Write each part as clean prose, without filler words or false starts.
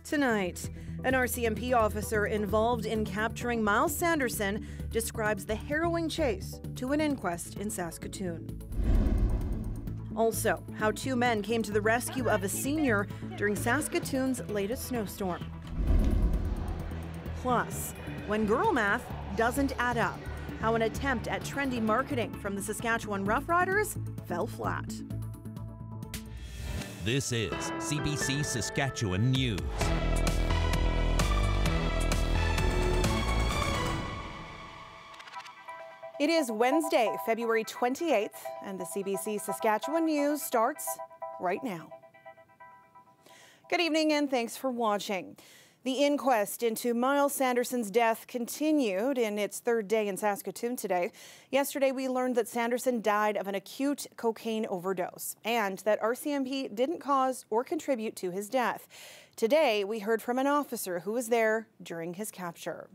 Tonight, an RCMP officer involved in capturing Myles Sanderson describes the harrowing chase to an inquest in Saskatoon. Also, how two men came to the rescue of a senior during Saskatoon's latest snowstorm. Plus, when girl math doesn't add up, how an attempt at trendy marketing from the Saskatchewan Roughriders fell flat. This is CBC Saskatchewan News. It is Wednesday, February 28th, and the CBC Saskatchewan News starts right now. Good evening and thanks for watching. The inquest into Myles Sanderson's death continued in its third day in Saskatoon today. Yesterday, we learned that Sanderson died of an acute cocaine overdose and that RCMP didn't cause or contribute to his death. Today, we heard from an officer who was there during his capture.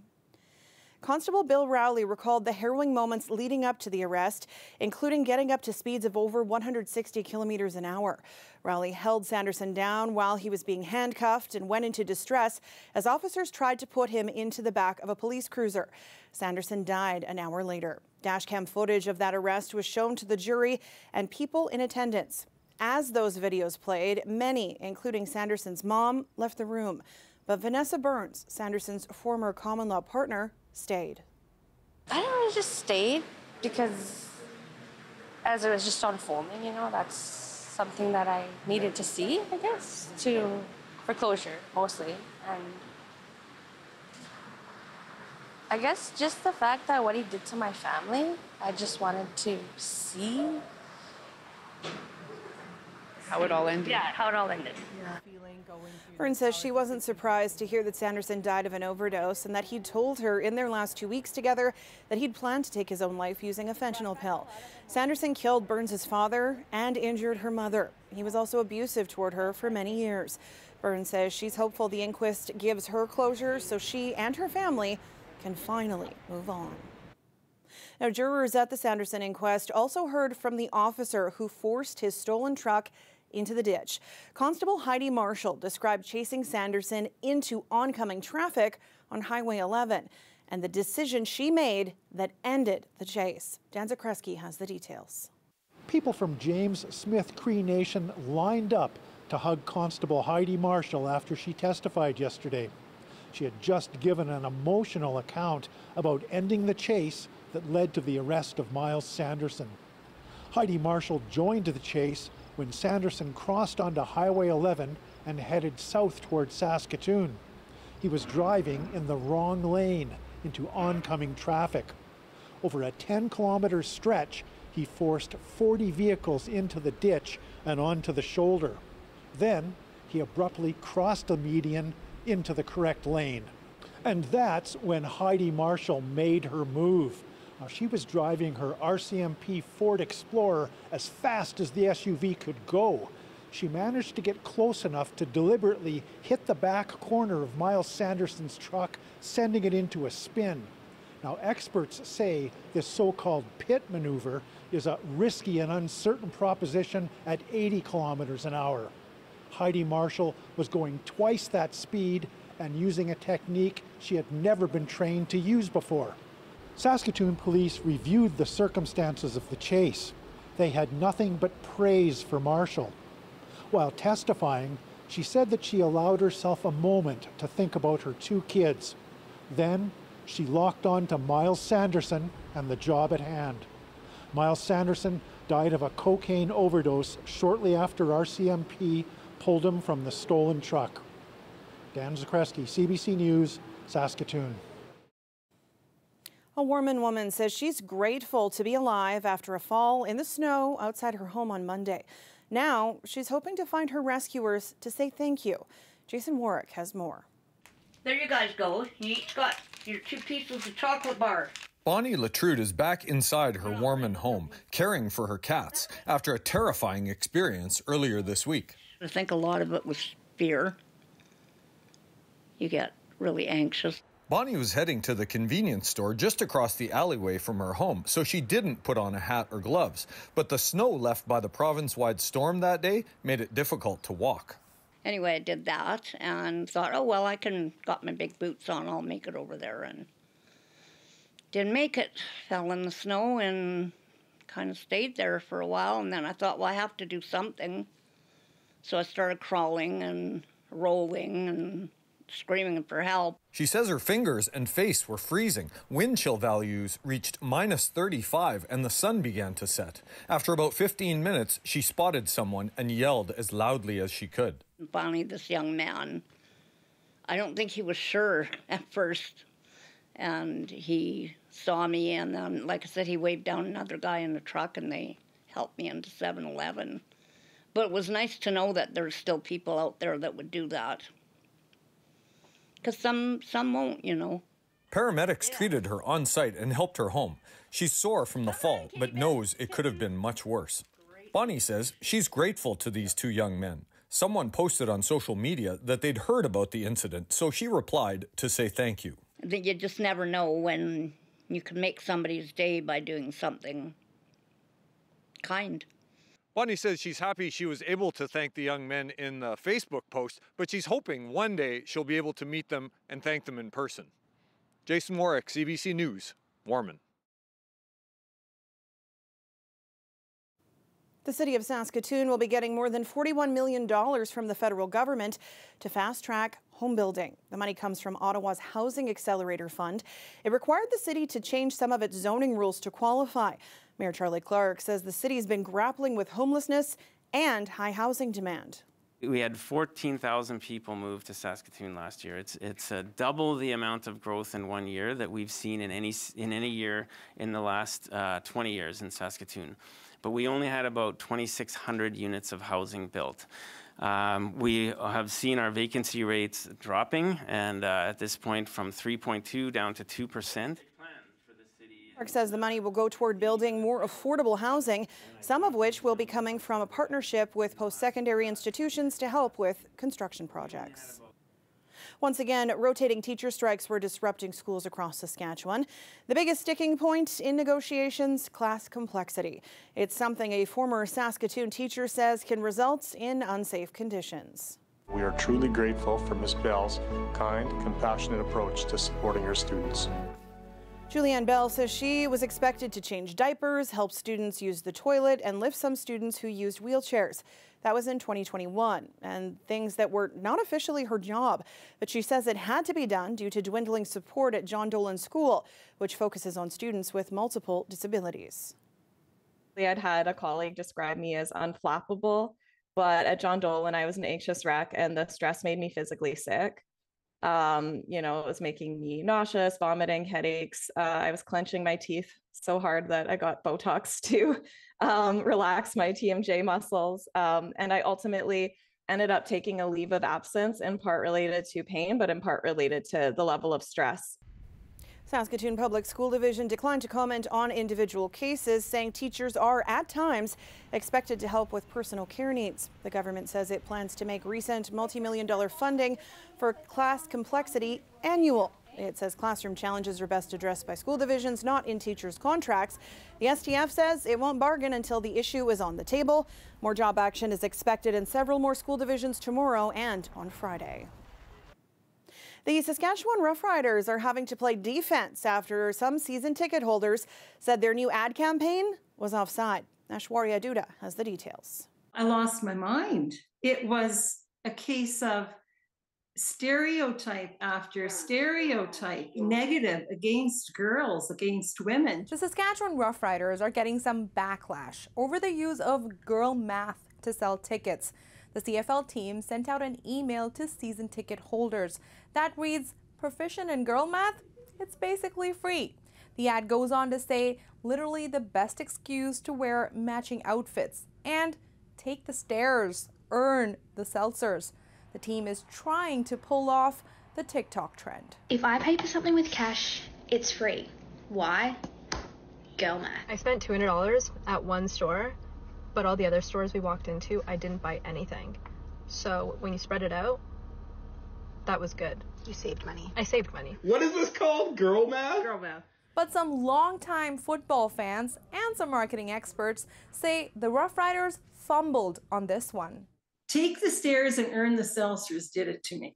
Constable Bill Rowley recalled the harrowing moments leading up to the arrest, including getting up to speeds of over 160 kilometers an hour. Rowley held Sanderson down while he was being handcuffed and went into distress as officers tried to put him into the back of a police cruiser. Sanderson died an hour later. Dashcam footage of that arrest was shown to the jury and people in attendance. As those videos played, many, including Sanderson's mom, left the room. But Vanessa Burns, Sanderson's former common-law partner, stayed. I don't know, just stayed because as it was just unfolding, that's something that I needed to see, I guess, for closure mostly. And I guess just the fact that what he did to my family, I just wanted to see how it all ended. Yeah, how it all ended. Burns says she wasn't surprised to hear that Sanderson died of an overdose and that he'd told her in their last 2 weeks together that he'd planned to take his own life using a fentanyl pill. Sanderson killed Burns' father and injured her mother. He was also abusive toward her for many years. Burns says she's hopeful the inquest gives her closure so she and her family can finally move on. Now, jurors at the Sanderson inquest also heard from the officer who forced his stolen truck into the ditch. Constable Heidi Marshall described chasing Sanderson into oncoming traffic on Highway 11 and the decision she made that ended the chase. Dan Zakreski has the details. People from James Smith Cree Nation lined up to hug Constable Heidi Marshall after she testified yesterday. She had just given an emotional account about ending the chase that led to the arrest of Myles Sanderson. Heidi Marshall joined the chase when Sanderson crossed onto Highway 11 and headed south toward Saskatoon. He was driving in the wrong lane into oncoming traffic. Over a 10-kilometer stretch, he forced 40 vehicles into the ditch and onto the shoulder. Then he abruptly crossed the median into the correct lane. And that's when Heidi Marshall made her move. Now, she was driving her RCMP Ford Explorer as fast as the SUV could go. She managed to get close enough to deliberately hit the back corner of Myles Sanderson's truck, sending it into a spin. Now, experts say this so-called pit maneuver is a risky and uncertain proposition at 80 kilometers an hour. Heidi Marshall was going twice that speed and using a technique she had never been trained to use before. Saskatoon police reviewed the circumstances of the chase. They had nothing but praise for Marshall. While testifying, she said that she allowed herself a moment to think about her two kids. Then she locked on to Myles Sanderson and the job at hand. Myles Sanderson died of a cocaine overdose shortly after RCMP pulled him from the stolen truck. Dan Zakreski, CBC News, Saskatoon. A Warman woman says she's grateful to be alive after a fall in the snow outside her home on Monday. Now, she's hoping to find her rescuers to say thank you. Jason Warwick has more. There you guys go. You each got your 2 pieces of chocolate bar. Bonnie Latrude is back inside her Warman home, caring for her cats after a terrifying experience earlier this week. I think a lot of it was fear. You get really anxious. Bonnie was heading to the convenience store just across the alleyway from her home, so she didn't put on a hat or gloves. But the snow left by the province-wide storm that day made it difficult to walk. Anyway, I did that and thought, oh, well, got my big boots on, I'll make it over there. And didn't make it, fell in the snow and kind of stayed there for a while. And then I thought, well, I have to do something. So I started crawling and rolling and screaming for help. She says her fingers and face were freezing. Wind chill values reached -35 and the sun began to set. After about 15 minutes, she spotted someone and yelled as loudly as she could. And finally, this young man, I don't think he was sure at first. And he saw me, and then, like I said, he waved down another guy in the truck, and they helped me into 7-Eleven. But it was nice to know that there's still people out there that would do that. Because some won't, you know. Paramedics treated her on site and helped her home. She's sore from the fall, but knows it could have been much worse. Bonnie says she's grateful to these two young men. Someone posted on social media that they'd heard about the incident, so she replied to say thank you. You just never know when you can make somebody's day by doing something kind. Bonnie says she's happy she was able to thank the young men in the Facebook post, but she's hoping one day she'll be able to meet them and thank them in person. Jason Warwick, CBC News, Warman. The city of Saskatoon will be getting more than $41 million from the federal government to fast-track home building. The money comes from Ottawa's Housing Accelerator Fund. It required the city to change some of its zoning rules to qualify. Mayor Charlie Clark says the city has been grappling with homelessness and high housing demand. We had 14,000 people move to Saskatoon last year. It's double the amount of growth in 1 year that we've seen in any year in the last 20 years in Saskatoon. But we only had about 2,600 units of housing built. We have seen our vacancy rates dropping, and at this point from 3.2 down to 2%. Clark says the money will go toward building more affordable housing, some of which will be coming from a partnership with post-secondary institutions to help with construction projects. Once again, rotating teacher strikes were disrupting schools across Saskatchewan. The biggest sticking point in negotiations, class complexity. It's something a former Saskatoon teacher says can result in unsafe conditions. We are truly grateful for Ms. Bell's kind, compassionate approach to supporting her students. Julianne Bell says she was expected to change diapers, help students use the toilet, and lift some students who used wheelchairs. That was in 2021, and things that were not officially her job. But she says it had to be done due to dwindling support at John Dolan School, which focuses on students with multiple disabilities. I had had a colleague describe me as unflappable, but at John Dolan, I was an anxious wreck, and the stress made me physically sick. You know, it was making me nauseous, vomiting, headaches. I was clenching my teeth so hard that I got Botox to relax my TMJ muscles. And I ultimately ended up taking a leave of absence, in part related to pain, but in part related to the level of stress. Saskatoon Public School Division declined to comment on individual cases, saying teachers are at times expected to help with personal care needs. The government says it plans to make recent multi-million-dollar funding for class complexity annual. It says classroom challenges are best addressed by school divisions, not in teachers' contracts. The STF says it won't bargain until the issue is on the table. More job action is expected in several more school divisions tomorrow and on Friday. The Saskatchewan Roughriders are having to play defense after some season ticket holders said their new ad campaign was offside. Ashwarya Duda has the details. I lost my mind. It was a case of stereotype after stereotype, negative against girls, against women. The Saskatchewan Roughriders are getting some backlash over the use of girl math to sell tickets. The CFL team sent out an email to season ticket holders that reads, "Proficient in girl math? It's basically free." The ad goes on to say, literally the best excuse to wear matching outfits and take the stairs, earn the seltzers. The team is trying to pull off the TikTok trend. If I pay for something with cash, it's free. Why? Girl math. I spent $200 at one store, but all the other stores we walked into, I didn't buy anything. So when you spread it out, that was good. You saved money. I saved money. What is this called? Girl math? Girl math. But some longtime football fans and some marketing experts say the Roughriders fumbled on this one. Take the stairs and earn the seltzers did it to me.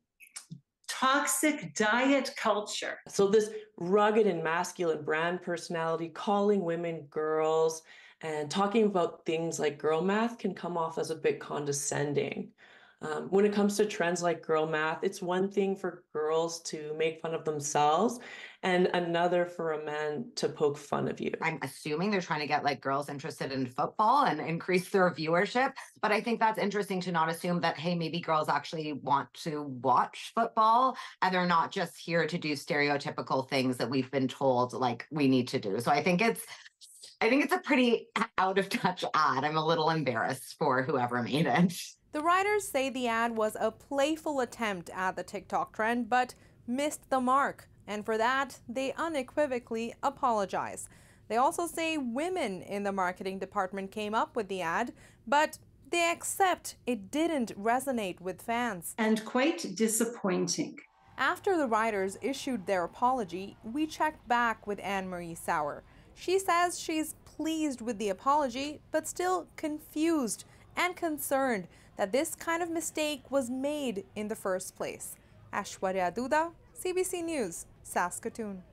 Toxic diet culture. So this rugged and masculine brand personality, calling women girls and talking about things like girl math can come off as a bit condescending. When it comes to trends like girl math, it's one thing for girls to make fun of themselves and another for a man to poke fun of you. I'm assuming they're trying to get like girls interested in football and increase their viewership. But I think that's interesting to not assume that, hey, maybe girls actually want to watch football and they're not just here to do stereotypical things that we've been told like we need to do. So I think it's a pretty out of touch ad. I'm a little embarrassed for whoever made it. The writers say the ad was a playful attempt at the TikTok trend, but missed the mark. And for that, they unequivocally apologize. They also say women in the marketing department came up with the ad, but they accept it didn't resonate with fans. And quite disappointing. After the writers issued their apology, we checked back with Anne-Marie Sauer. She says she's pleased with the apology, but still confused and concerned that this kind of mistake was made in the first place. Aishwarya Duda, CBC News, Saskatoon.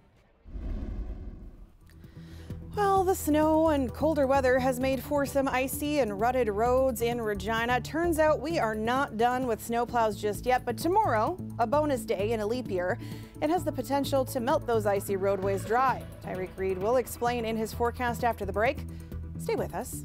Well, the snow and colder weather has made for some icy and rutted roads in Regina. Turns out we are not done with snowplows just yet, but tomorrow, a bonus day in a leap year, it has the potential to melt those icy roadways dry. Tyreek Reed will explain in his forecast after the break. Stay with us.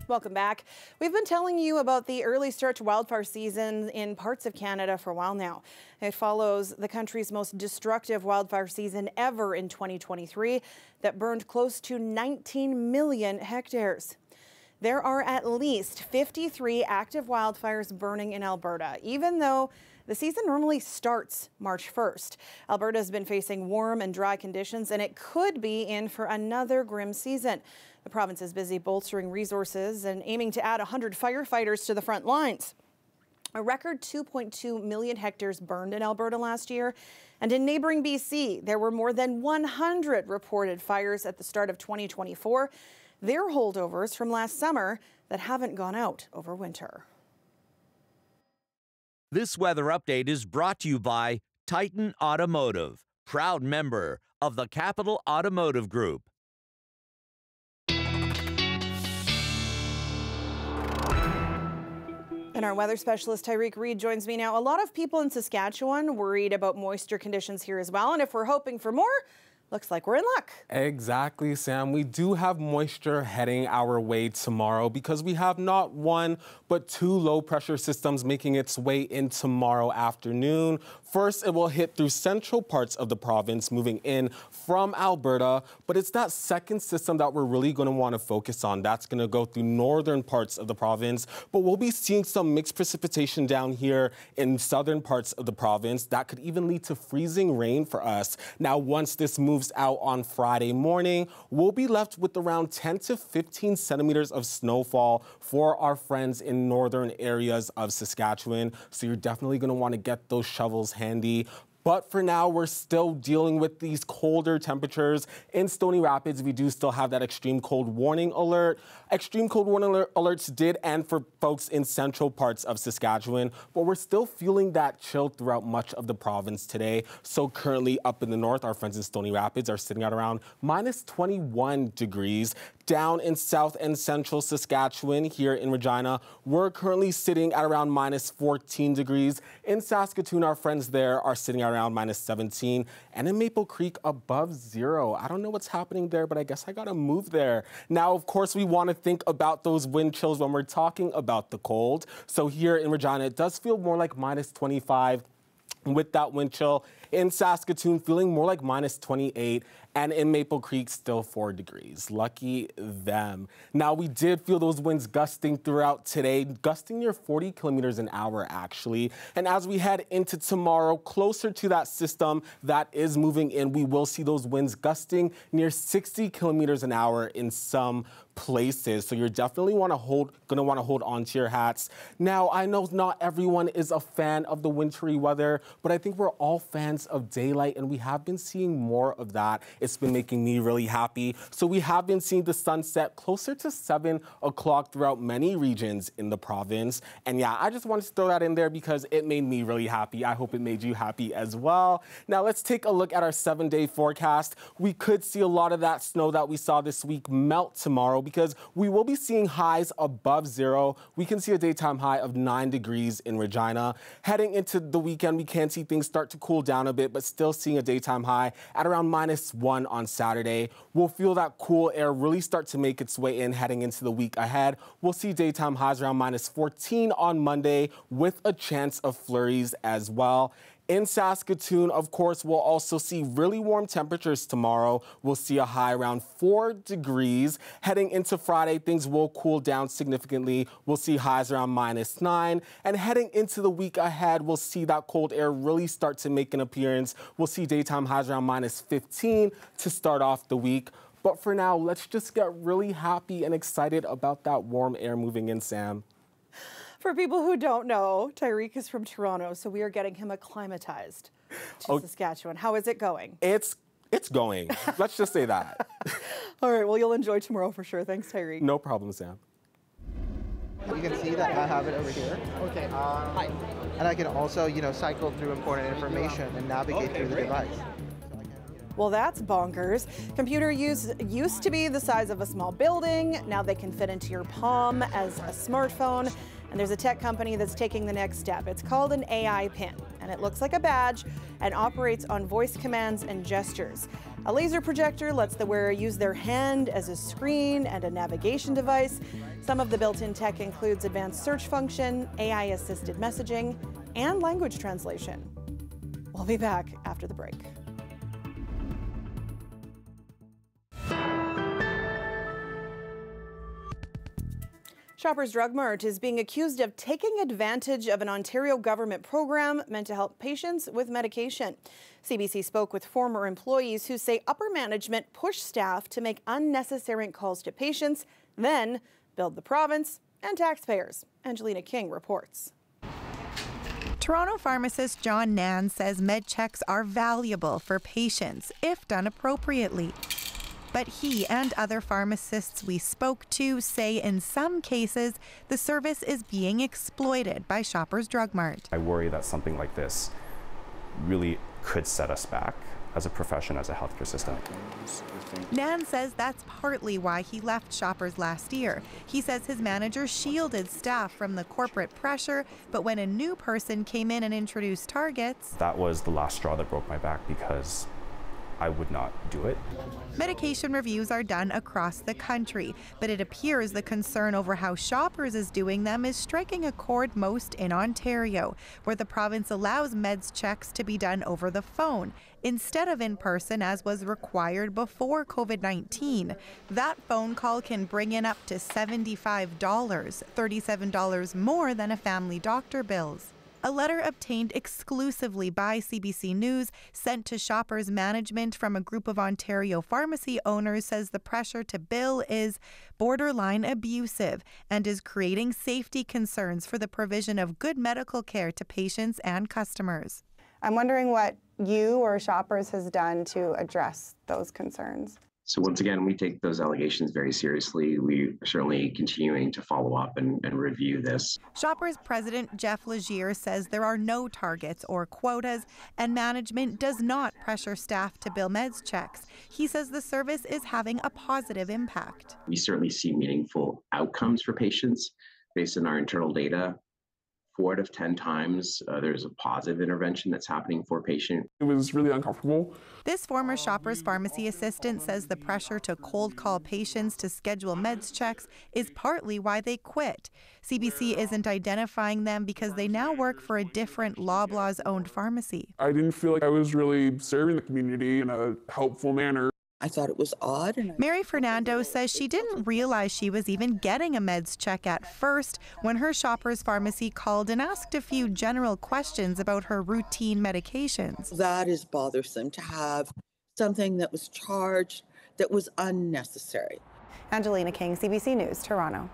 Welcome back. We've been telling you about the early start to wildfire season in parts of Canada for a while now. It follows the country's most destructive wildfire season ever in 2023 that burned close to 19 million hectares. There are at least 53 active wildfires burning in Alberta, even though the season normally starts March 1st. Alberta has been facing warm and dry conditions, and it could be in for another grim season. The province is busy bolstering resources and aiming to add 100 firefighters to the front lines. A record 2.2 million hectares burned in Alberta last year. And in neighboring BC, there were more than 100 reported fires at the start of 2024. They're holdovers from last summer that haven't gone out over winter. This weather update is brought to you by Titan Automotive, proud member of the Capital Automotive Group. And our weather specialist, Tyreek Reed, joins me now. A lot of people in Saskatchewan worried about moisture conditions here as well. And if we're hoping for more, looks like we're in luck. Exactly, Sam. We do have moisture heading our way tomorrow because we have not one, but two low-pressure systems making its way in tomorrow afternoon. First, it will hit through central parts of the province, moving in from Alberta. But it's that second system that we're really going to want to focus on. That's going to go through northern parts of the province. But we'll be seeing some mixed precipitation down here in southern parts of the province. That could even lead to freezing rain for us. Now, once this moves out on Friday morning, we'll be left with around 10 to 15 centimeters of snowfall for our friends in northern areas of Saskatchewan. So you're definitely going to want to get those shovels handy. But for now, we're still dealing with these colder temperatures. In Stony Rapids, we do still have that extreme cold warning alert. Extreme cold warning alerts did end for folks in central parts of Saskatchewan, but we're still feeling that chill throughout much of the province today. So currently up in the north, our friends in Stony Rapids are sitting at around minus 21 degrees. Down in south and central Saskatchewan, here in Regina, we're currently sitting at around minus 14 degrees. In Saskatoon, our friends there are sitting at around minus 17. And in Maple Creek, above zero. I don't know what's happening there, but I guess I gotta move there. Now, of course, we want to think about those wind chills when we're talking about the cold. So here in Regina, it does feel more like minus 25 with that wind chill. In Saskatoon, feeling more like minus 28, and in Maple Creek, still 4 degrees. Lucky them. Now, we did feel those winds gusting throughout today, gusting near 40 kilometers an hour, actually. And as we head into tomorrow, closer to that system that is moving in, we will see those winds gusting near 60 kilometers an hour in some places. So you're definitely gonna want to hold on to your hats. Now, I know not everyone is a fan of the wintry weather, but I think we're all fans sense of daylight, and we have been seeing more of that. It's been making me really happy. So we have been seeing the sunset closer to 7 o'clock throughout many regions in the province. And yeah, I just wanted to throw that in there because it made me really happy. I hope it made you happy as well. Now let's take a look at our 7-day forecast. We could see a lot of that snow that we saw this week melt tomorrow because we will be seeing highs above 0. We can see a daytime high of 9 degrees in Regina. Heading into the weekend, we can see things start to cool down a bit, but still seeing a daytime high at around -1 on Saturday. We'll feel that cool air really start to make its way in heading into the week ahead. We'll see daytime highs around -14 on Monday with a chance of flurries as well. In Saskatoon, of course, we'll also see really warm temperatures tomorrow. We'll see a high around 4 degrees. Heading into Friday, things will cool down significantly. We'll see highs around -9. And heading into the week ahead, we'll see that cold air really start to make an appearance. We'll see daytime highs around -15 to start off the week. But for now, let's just get really happy and excited about that warm air moving in, Sam. For people who don't know, Tyreek is from Toronto, so we are getting him acclimatized to Saskatchewan. How is it going? It's going. Let's just say that. All right, well, you'll enjoy tomorrow for sure. Thanks, Tyreek. No problem, Sam. You can see that I have it over here. Okay. Hi. And I can also, cycle through important information and navigate through the device. Well, that's bonkers. Computer used to be the size of a small building. Now they can fit into your palm as a smartphone. And there's a tech company that's taking the next step. It's called an AI pin, and it looks like a badge and operates on voice commands and gestures. A laser projector lets the wearer use their hand as a screen and a navigation device. Some of the built-in tech includes advanced search function, AI-assisted messaging, and language translation. We'll be back after the break. Shoppers Drug Mart is being accused of taking advantage of an Ontario government program meant to help patients with medication. CBC spoke with former employees who say upper management pushed staff to make unnecessary calls to patients, then billed the province and taxpayers. Angelina King reports. Toronto pharmacist John Nan says med checks are valuable for patients if done appropriately. But he and other pharmacists we spoke to say in some cases the service is being exploited by Shoppers Drug Mart. I worry that something like this really could set us back as a profession, as a healthcare system. Nan says that's partly why he left Shoppers last year. He says his manager shielded staff from the corporate pressure, but when a new person came in and introduced targets... That was the last straw that broke my back because I would not do it. Medication reviews are done across the country, but it appears the concern over how Shoppers is doing them is striking a chord most in Ontario, where the province allows meds checks to be done over the phone instead of in person as was required before COVID-19. That phone call can bring in up to $75, $37 more than a family doctor bills. A letter obtained exclusively by CBC News sent to Shoppers management from a group of Ontario pharmacy owners says the pressure to bill is borderline abusive and is creating safety concerns for the provision of good medical care to patients and customers. I'm wondering what you or Shoppers has done to address those concerns. So once again, we take those allegations very seriously. We are certainly continuing to follow up and review this. Shoppers President Jeff Legier says there are no targets or quotas, and management does not pressure staff to bill meds checks. He says the service is having a positive impact. We certainly see meaningful outcomes for patients based on our internal data. 4 out of 10 times, there's a positive intervention that's happening for a patient. It was really uncomfortable. This former Shoppers pharmacy assistant says the pressure to cold call patients to schedule meds checks is partly why they quit. CBC isn't identifying them because they now work for a different Loblaws-owned pharmacy. I didn't feel like I was really serving the community in a helpful manner. I thought it was odd. Mary Fernando says she didn't realize she was even getting a meds check at first when her Shoppers pharmacy called and asked a few general questions about her routine medications. That is bothersome to have something that was charged that was unnecessary. Angelina King, CBC News, Toronto.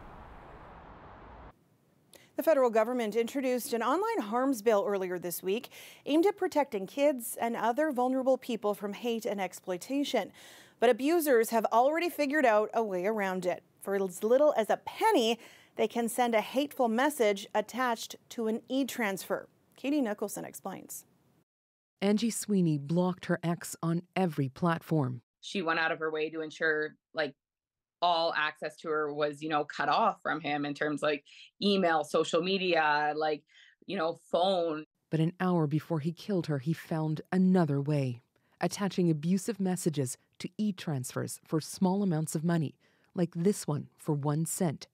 The federal government introduced an online harms bill earlier this week aimed at protecting kids and other vulnerable people from hate and exploitation. But abusers have already figured out a way around it. For as little as a penny, they can send a hateful message attached to an e-transfer. Katie Nicholson explains. Angie Sweeney blocked her ex on every platform. She went out of her way to ensure all access to her was, cut off from him in terms email, social media, phone. But an hour before he killed her, he found another way, attaching abusive messages to e-transfers for small amounts of money, like this one for 1 cent.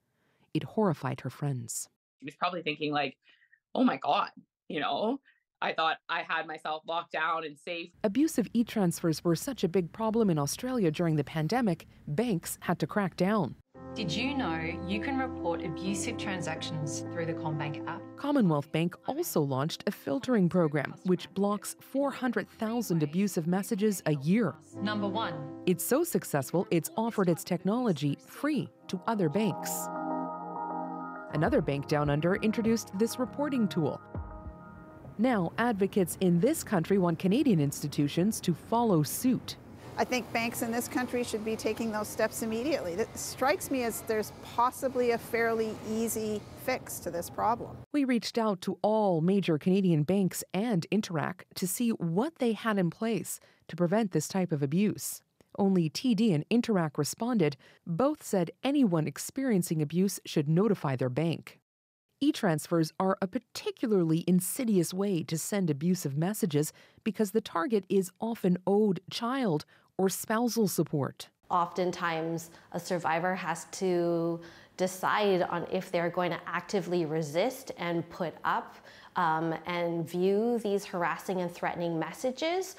It horrified her friends. She was probably thinking oh my God, I thought I had myself locked down and safe. Abusive e-transfers were such a big problem in Australia during the pandemic, banks had to crack down. Did you know you can report abusive transactions through the CommBank app? Commonwealth Bank also launched a filtering program which blocks 400,000 abusive messages a year. Number 1. It's so successful, it's offered its technology free to other banks. Another bank down under introduced this reporting tool. Now, advocates in this country want Canadian institutions to follow suit. I think banks in this country should be taking those steps immediately. That strikes me as there's possibly a fairly easy fix to this problem. We reached out to all major Canadian banks and Interac to see what they had in place to prevent this type of abuse. Only TD and Interac responded. Both said anyone experiencing abuse should notify their bank. E-transfers are a particularly insidious way to send abusive messages because the target is often owed child or spousal support. Oftentimes, a survivor has to decide on if they're going to actively resist and put up and view these harassing and threatening messages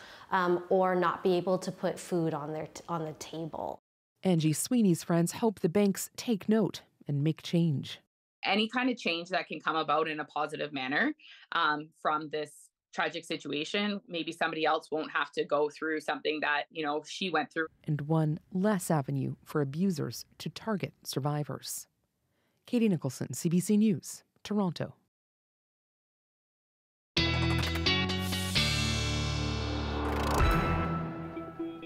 or not be able to put food on the table. Angie Sweeney's friends hope the banks take note and make change. Any kind of change that can come about in a positive manner from this tragic situation, maybe somebody else won't have to go through something that, she went through. And one less avenue for abusers to target survivors. Katie Nicholson, CBC News, Toronto.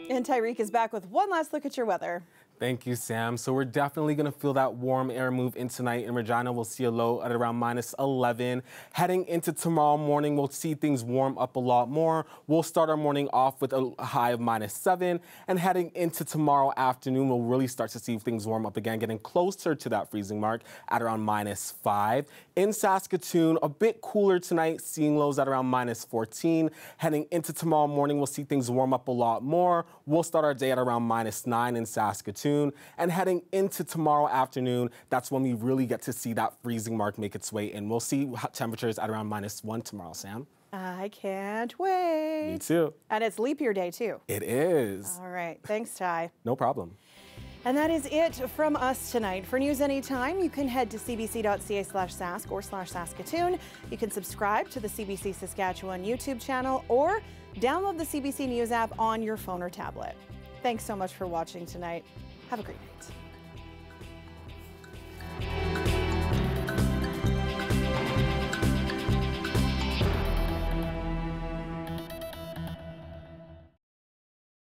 And Tyreek is back with one last look at your weather. Thank you, Sam. So we're definitely going to feel that warm air move in tonight. In Regina, we'll see a low at around -11. Heading into tomorrow morning, we'll see things warm up a lot more. We'll start our morning off with a high of -7. And heading into tomorrow afternoon, we'll really start to see things warm up again, getting closer to that freezing mark at around -5. In Saskatoon, a bit cooler tonight, seeing lows at around -14. Heading into tomorrow morning, we'll see things warm up a lot more. We'll start our day at around -9 in Saskatoon. And heading into tomorrow afternoon, that's when we really get to see that freezing mark make its way in. We'll see temperatures at around -1 tomorrow, Sam. I can't wait. Me too. And it's leap year day, too. It is. All right. Thanks, Ty. No problem. And that is it from us tonight. For news anytime, you can head to cbc.ca/sask or /Saskatoon. You can subscribe to the CBC Saskatchewan YouTube channel or download the CBC News app on your phone or tablet. Thanks so much for watching tonight. Have a great night.